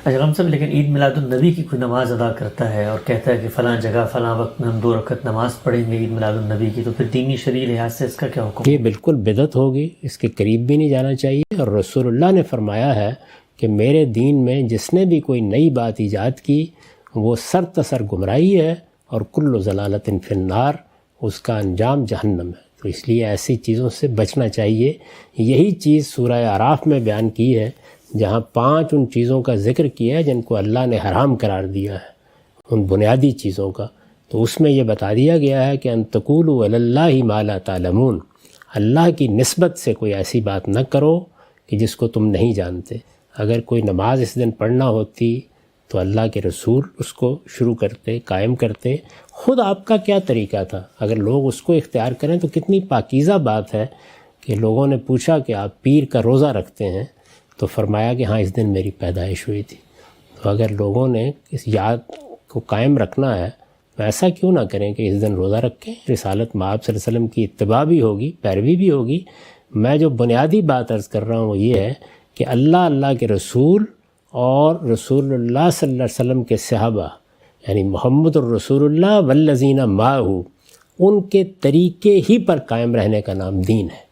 اچھا غم صاحب، لیکن عید میلاد النبی کی کوئی نماز ادا کرتا ہے اور کہتا ہے کہ فلاں جگہ فلاں وقت میں ہم 2 رکعت نماز پڑھیں گے عید میلاد النبی کی، تو پھر دینی شرعی لحاظ سے اس کا کیا حکم؟ یہ بالکل بدعت ہوگی، اس کے قریب بھی نہیں جانا چاہیے، اور رسول اللہ نے فرمایا ہے کہ میرے دین میں جس نے بھی کوئی نئی بات ایجاد کی وہ سر تسر گمراہی ہے، اور کل ضلالت فی النار، اس کا انجام جہنم ہے۔ تو اس لیے ایسی چیزوں سے بچنا چاہیے۔ یہی چیز سورہ اعراف میں بیان کی ہے، جہاں 5 ان چیزوں کا ذکر کیا ہے جن کو اللہ نے حرام قرار دیا ہے، ان بنیادی چیزوں کا۔ تو اس میں یہ بتا دیا گیا ہے کہ ان تقولوا علی اللہ ما لا تعلمون، اللہ کی نسبت سے کوئی ایسی بات نہ کرو کہ جس کو تم نہیں جانتے۔ اگر کوئی نماز اس دن پڑھنا ہوتی تو اللہ کے رسول اس کو شروع کرتے، قائم کرتے۔ خود آپ کا کیا طریقہ تھا؟ اگر لوگ اس کو اختیار کریں تو کتنی پاکیزہ بات ہے کہ لوگوں نے پوچھا کہ آپ پیر کا روزہ رکھتے ہیں، تو فرمایا کہ ہاں اس دن میری پیدائش ہوئی تھی۔ تو اگر لوگوں نے اس یاد کو قائم رکھنا ہے تو ایسا کیوں نہ کریں کہ اس دن روزہ رکھیں، رسالت مآب صلی اللہ علیہ وسلم کی اتباع بھی ہوگی، پیروی بھی ہوگی۔ میں جو بنیادی بات عرض کر رہا ہوں وہ یہ ہے کہ اللہ کے رسول اور رسول اللہ صلی اللہ علیہ وسلم کے صحابہ، یعنی محمد الرسول اللہ والذین معہ، ان کے طریقے ہی پر قائم رہنے کا نام دین ہے۔